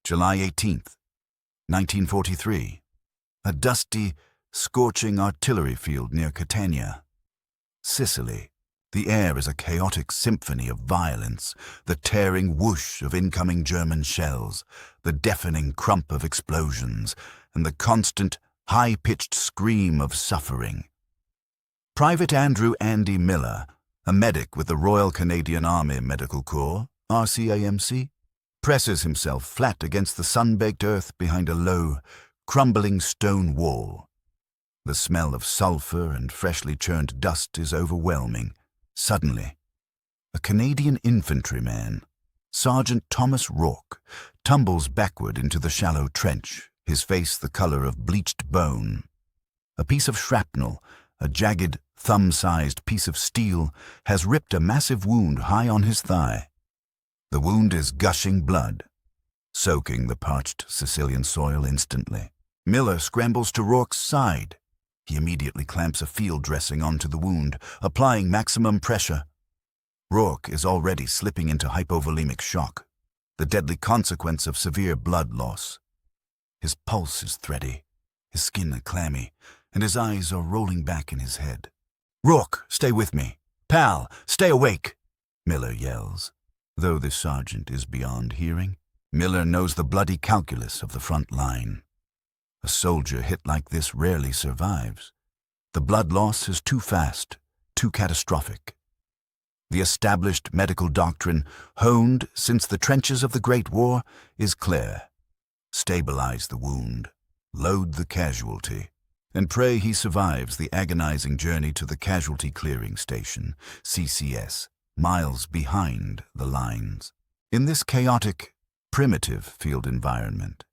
July 18th, 1943. A dusty, scorching artillery field near Catania. Sicily. The air is a chaotic symphony of violence, the tearing whoosh of incoming German shells, the deafening crump of explosions, and the constant, high-pitched scream of suffering. Private Andrew Andy Miller, a medic with the Royal Canadian Army Medical Corps, RCAMC, presses himself flat against the sun-baked earth behind a low, crumbling stone wall. The smell of sulfur and freshly churned dust is overwhelming. Suddenly, a Canadian infantryman, Sergeant Thomas Rourke, tumbles backward into the shallow trench, his face the color of bleached bone. A piece of shrapnel, a jagged, thumb-sized piece of steel, has ripped a massive wound high on his thigh. The wound is gushing blood, soaking the parched Sicilian soil instantly. Miller scrambles to Rourke's side. He immediately clamps a field dressing onto the wound, applying maximum pressure. Rourke is already slipping into hypovolemic shock, the deadly consequence of severe blood loss. His pulse is thready, his skin clammy, and his eyes are rolling back in his head. "Rourke, stay with me. Pal, stay awake," Miller yells. Though the sergeant is beyond hearing, Miller knows the bloody calculus of the front line. A soldier hit like this rarely survives. The blood loss is too fast, too catastrophic. The established medical doctrine, honed since the trenches of the Great War, is clear. Stabilize the wound, load the casualty, and pray he survives the agonizing journey to the Casualty Clearing Station, CCS, miles behind the lines. In this chaotic, primitive field environment,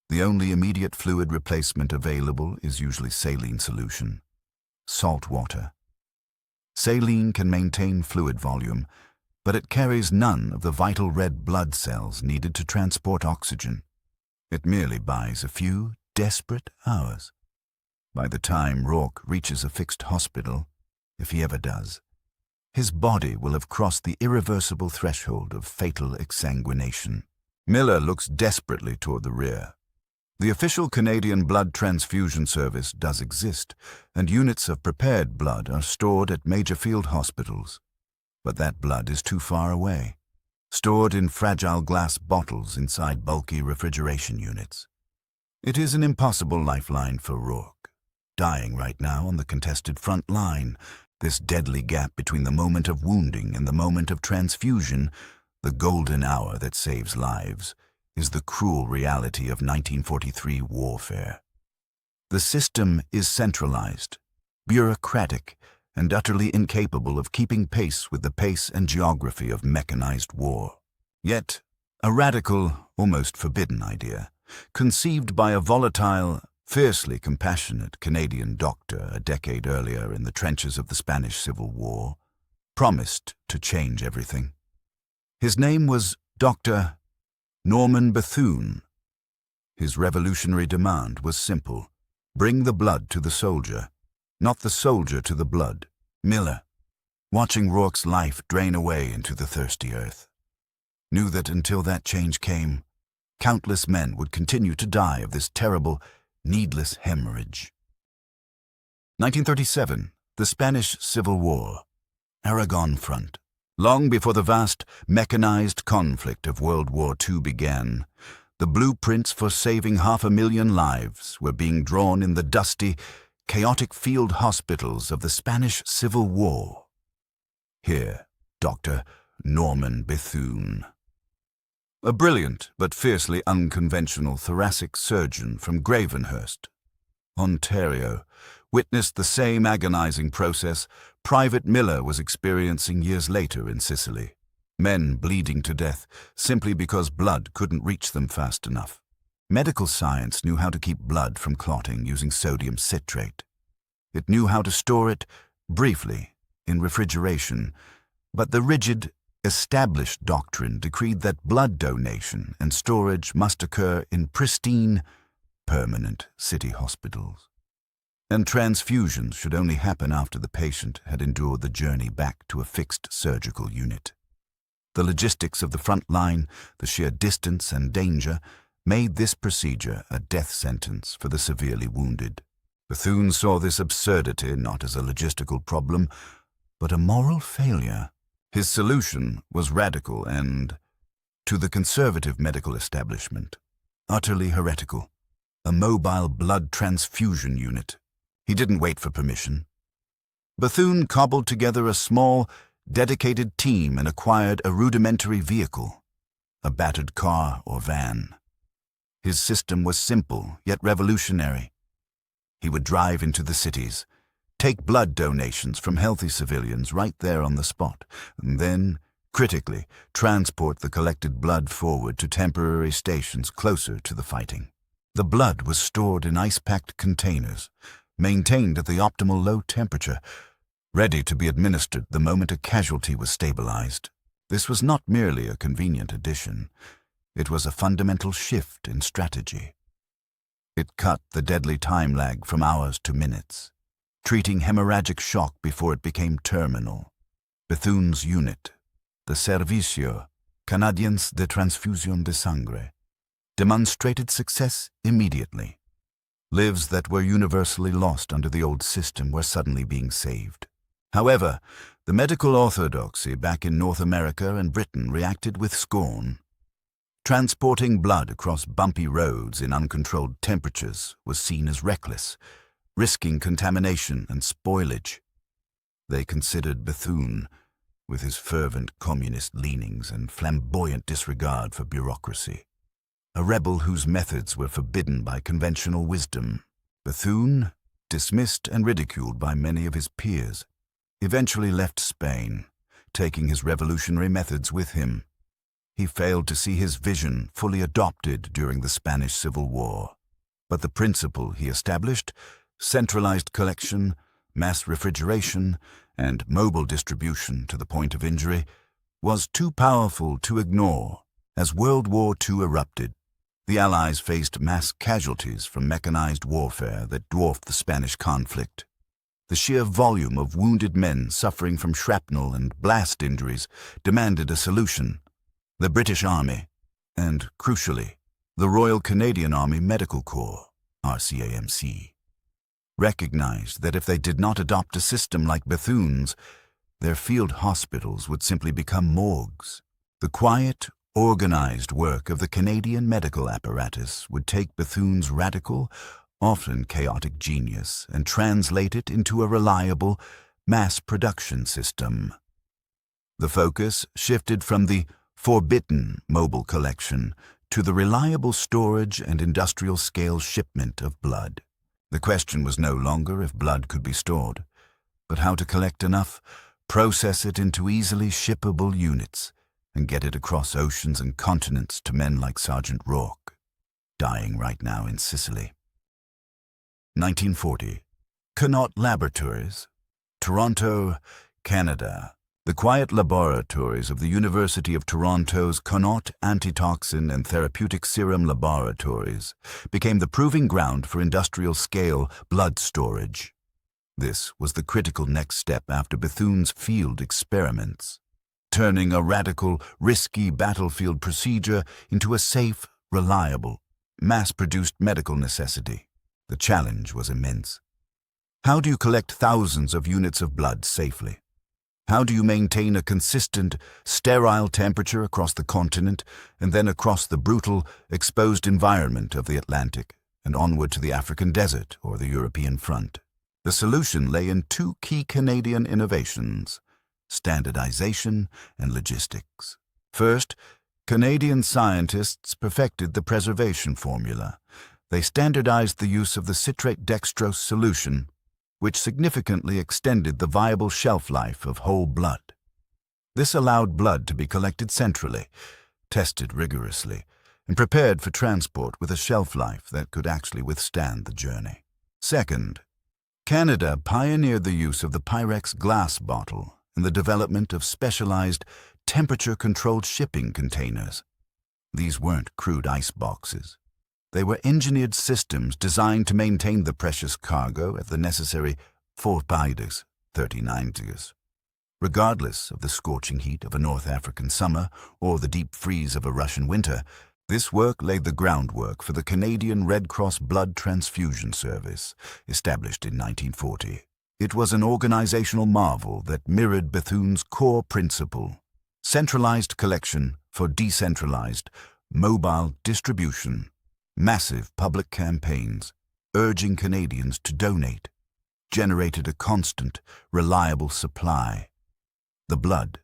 the only immediate fluid replacement available is usually saline solution, salt water. Saline can maintain fluid volume, but it carries none of the vital red blood cells needed to transport oxygen. It merely buys a few desperate hours. By the time Rourke reaches a fixed hospital, if he ever does, his body will have crossed the irreversible threshold of fatal exsanguination. Miller looks desperately toward the rear. The official Canadian Blood Transfusion Service does exist, and units of prepared blood are stored at major field hospitals. But that blood is too far away, stored in fragile glass bottles inside bulky refrigeration units. It is an impossible lifeline for Rourke, dying right now on the contested front line. This deadly gap between the moment of wounding and the moment of transfusion, the golden hour that saves lives, is the cruel reality of 1943 warfare. The system is centralized, bureaucratic, and utterly incapable of keeping pace with the pace and geography of mechanized war. Yet, a radical, almost forbidden idea, conceived by a volatile, fiercely compassionate Canadian doctor a decade earlier in the trenches of the Spanish Civil War, promised to change everything. His name was Dr. Norman Bethune. His revolutionary demand was simple: bring the blood to the soldier, not the soldier to the blood. Miller, watching Rourke's life drain away into the thirsty earth, knew that until that change came, countless men would continue to die of this terrible, needless hemorrhage. 1937, the Spanish Civil War, Aragon Front. Long before the vast, mechanized conflict of World War II began, the blueprints for saving 500,000 lives were being drawn in the dusty, chaotic field hospitals of the Spanish Civil War. Here, Dr. Norman Bethune, a brilliant but fiercely unconventional thoracic surgeon from Gravenhurst, Ontario, witnessed the same agonizing process Private Miller was experiencing years later in Sicily. Men bleeding to death simply because blood couldn't reach them fast enough. Medical science knew how to keep blood from clotting using sodium citrate. It knew how to store it, briefly, in refrigeration, but the rigid, established doctrine decreed that blood donation and storage must occur in pristine, permanent city hospitals. And transfusions should only happen after the patient had endured the journey back to a fixed surgical unit. The logistics of the front line, the sheer distance and danger, made this procedure a death sentence for the severely wounded. Bethune saw this absurdity not as a logistical problem, but a moral failure. His solution was radical and, to the conservative medical establishment, utterly heretical. A mobile blood transfusion unit. He didn't wait for permission. Bethune cobbled together a small, dedicated team and acquired a rudimentary vehicle, a battered car or van. His system was simple, yet revolutionary. He would drive into the cities, take blood donations from healthy civilians right there on the spot, and then, critically, transport the collected blood forward to temporary stations closer to the fighting. The blood was stored in ice-packed containers, maintained at the optimal low temperature, ready to be administered the moment a casualty was stabilized. This was not merely a convenient addition. It was a fundamental shift in strategy. It cut the deadly time lag from hours to minutes, treating hemorrhagic shock before it became terminal. Bethune's unit, the Servicio Canadiens de Transfusion de Sangre, demonstrated success immediately. Lives that were universally lost under the old system were suddenly being saved. However, the medical orthodoxy back in North America and Britain reacted with scorn. Transporting blood across bumpy roads in uncontrolled temperatures was seen as reckless, risking contamination and spoilage. They considered Bethune, with his fervent communist leanings and flamboyant disregard for bureaucracy, a rebel whose methods were forbidden by conventional wisdom. Bethune, dismissed and ridiculed by many of his peers, eventually left Spain, taking his revolutionary methods with him. He failed to see his vision fully adopted during the Spanish Civil War. But the principle he established, centralized collection, mass refrigeration, and mobile distribution to the point of injury, was too powerful to ignore. As World War II erupted, the Allies faced mass casualties from mechanized warfare that dwarfed the Spanish conflict. The sheer volume of wounded men suffering from shrapnel and blast injuries demanded a solution. The British Army, and, crucially, the Royal Canadian Army Medical Corps, RCAMC, recognized that if they did not adopt a system like Bethune's, their field hospitals would simply become morgues. The quiet, organized work of the Canadian medical apparatus would take Bethune's radical, often chaotic genius and translate it into a reliable, mass production system. The focus shifted from the forbidden mobile collection to the reliable storage and industrial-scale shipment of blood. The question was no longer if blood could be stored, but how to collect enough, process it into easily shippable units, and get it across oceans and continents to men like Sergeant Rourke, dying right now in Sicily. 1940. Connaught Laboratories, Toronto, Canada. The quiet laboratories of the University of Toronto's Connaught Antitoxin and Therapeutic Serum Laboratories became the proving ground for industrial-scale blood storage. This was the critical next step after Bethune's field experiments, turning a radical, risky battlefield procedure into a safe, reliable, mass-produced medical necessity. The challenge was immense. How do you collect thousands of units of blood safely? How do you maintain a consistent, sterile temperature across the continent and then across the brutal, exposed environment of the Atlantic and onward to the African desert or the European front? The solution lay in two key Canadian innovations: standardization and logistics. First, Canadian scientists perfected the preservation formula. They standardized the use of the citrate dextrose solution, which significantly extended the viable shelf life of whole blood. This allowed blood to be collected centrally, tested rigorously, and prepared for transport with a shelf life that could actually withstand the journey. Second, Canada pioneered the use of the Pyrex glass bottle and the development of specialized, temperature-controlled shipping containers. These weren't crude ice boxes. They were engineered systems designed to maintain the precious cargo at the necessary 39 degrees. Regardless of the scorching heat of a North African summer or the deep freeze of a Russian winter, This work laid the groundwork for the Canadian Red Cross Blood Transfusion Service, established in 1940. It was an organizational marvel that mirrored Bethune's core principle: centralized collection for decentralized, mobile distribution, massive public campaigns urging Canadians to donate, generated a constant, reliable supply. The blood,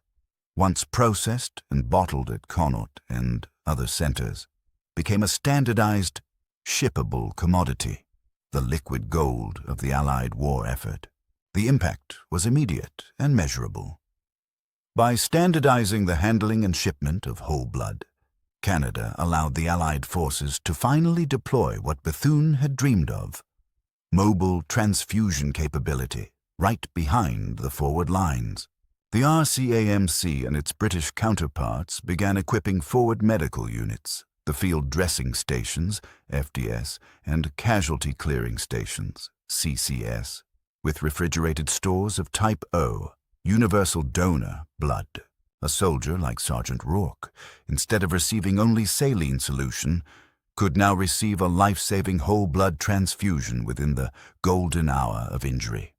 once processed and bottled at Connaught and other centers, became a standardized, shippable commodity, the liquid gold of the Allied war effort. The impact was immediate and measurable. By standardizing the handling and shipment of whole blood, Canada allowed the Allied forces to finally deploy what Bethune had dreamed of: mobile transfusion capability right behind the forward lines. The RCAMC and its British counterparts began equipping forward medical units, the field dressing stations, FDS, and casualty clearing stations, CCS, with refrigerated stores of Type O, universal donor blood. A soldier like Sergeant Rourke, instead of receiving only saline solution, could now receive a life-saving whole blood transfusion within the golden hour of injury,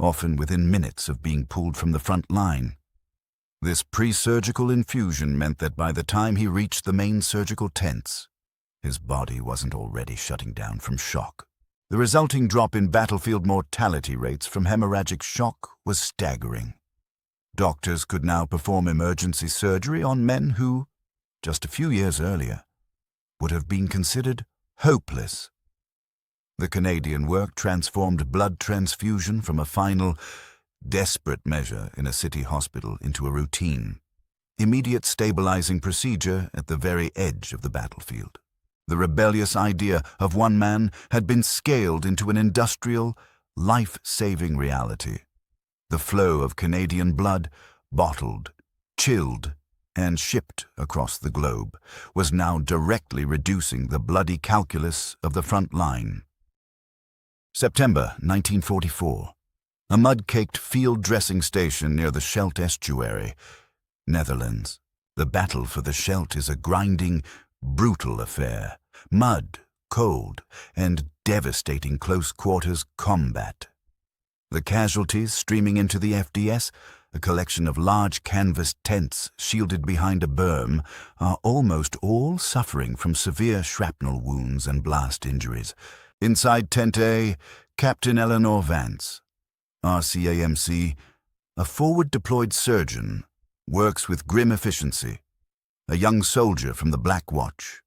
often within minutes of being pulled from the front line. This pre-surgical infusion meant that by the time he reached the main surgical tents, his body wasn't already shutting down from shock. The resulting drop in battlefield mortality rates from hemorrhagic shock was staggering. Doctors could now perform emergency surgery on men who, just a few years earlier, would have been considered hopeless. The Canadian work transformed blood transfusion from a final, desperate measure in a city hospital into a routine, immediate stabilizing procedure at the very edge of the battlefield. The rebellious idea of one man had been scaled into an industrial, life-saving reality. The flow of Canadian blood, bottled, chilled, and shipped across the globe, was now directly reducing the bloody calculus of the front line. September 1944. A mud-caked field dressing station near the Scheldt estuary, Netherlands. The battle for the Scheldt is a grinding, brutal affair. Mud, cold, and devastating close-quarters combat. The casualties streaming into the FDS, a collection of large canvas tents shielded behind a berm, are almost all suffering from severe shrapnel wounds and blast injuries. Inside Tent A, Captain Eleanor Vance, RCAMC, a forward-deployed surgeon, works with grim efficiency. A young soldier from the Black Watch,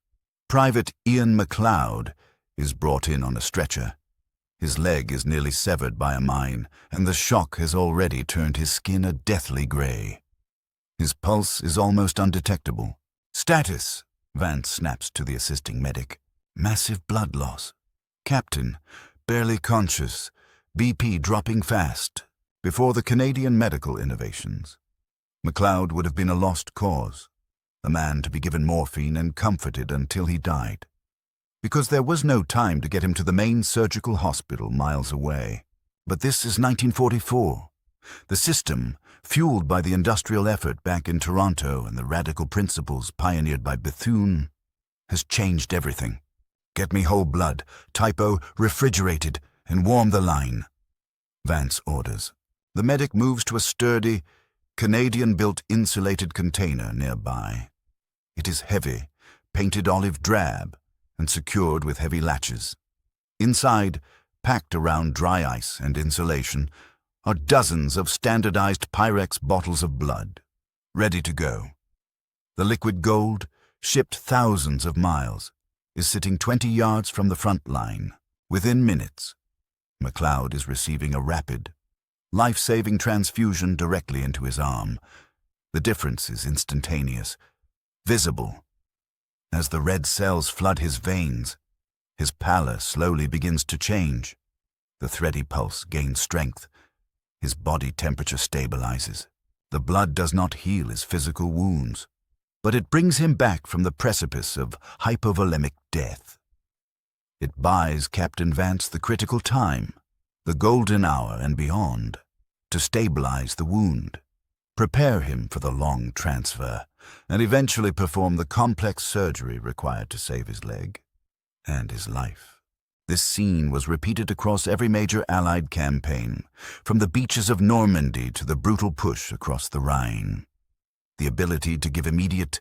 Private Ian MacLeod, is brought in on a stretcher. His leg is nearly severed by a mine, and the shock has already turned his skin a deathly gray. His pulse is almost undetectable. "Status," Vance snaps to the assisting medic. "Massive blood loss. Captain, barely conscious, BP dropping fast." Before the Canadian medical innovations, MacLeod would have been a lost cause, a man to be given morphine and comforted until he died, because there was no time to get him to the main surgical hospital miles away. But this is 1944. The system, fueled by the industrial effort back in Toronto and the radical principles pioneered by Bethune, has changed everything. "Get me whole blood, Type O, refrigerated, and warm the line," Vance orders. The medic moves to a sturdy, Canadian-built insulated container nearby. It is heavy, painted olive drab, and secured with heavy latches. Inside, packed around dry ice and insulation, are dozens of standardized Pyrex bottles of blood, ready to go. The liquid gold, shipped thousands of miles, is sitting 20 yards from the front line. Within minutes, MacLeod is receiving a rapid, life-saving transfusion directly into his arm. The difference is instantaneous, visible. As the red cells flood his veins, his pallor slowly begins to change. The thready pulse gains strength. His body temperature stabilizes. The blood does not heal his physical wounds, but it brings him back from the precipice of hypovolemic death. It buys Captain Vance the critical time, the golden hour and beyond, to stabilize the wound, prepare him for the long transfer, and eventually performed the complex surgery required to save his leg and his life. This scene was repeated across every major Allied campaign, from the beaches of Normandy to the brutal push across the Rhine. The ability to give immediate,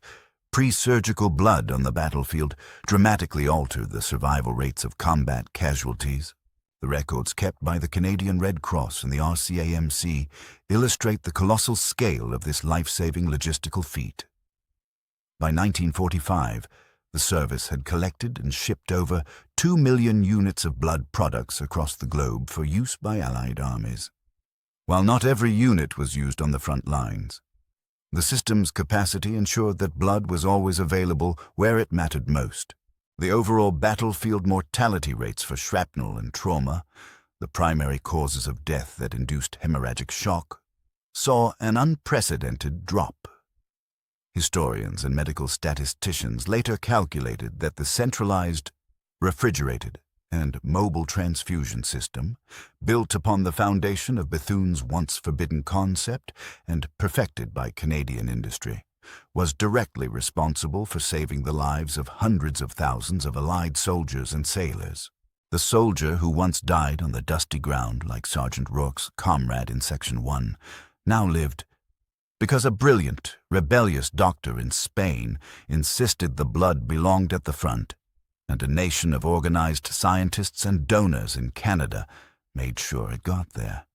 pre-surgical blood on the battlefield dramatically altered the survival rates of combat casualties. The records kept by the Canadian Red Cross and the RCAMC illustrate the colossal scale of this life-saving logistical feat. By 1945, the service had collected and shipped over 2 million units of blood products across the globe for use by Allied armies. While not every unit was used on the front lines, the system's capacity ensured that blood was always available where it mattered most. The overall battlefield mortality rates for shrapnel and trauma, the primary causes of death that induced hemorrhagic shock, saw an unprecedented drop. Historians and medical statisticians later calculated that the centralized, refrigerated, and mobile transfusion system, built upon the foundation of Bethune's once forbidden concept and perfected by Canadian industry, was directly responsible for saving the lives of hundreds of thousands of Allied soldiers and sailors. The soldier who once died on the dusty ground like Sergeant Rourke's comrade in Section 1 now lived because a brilliant, rebellious doctor in Spain insisted the blood belonged at the front, and a nation of organized scientists and donors in Canada made sure it got there.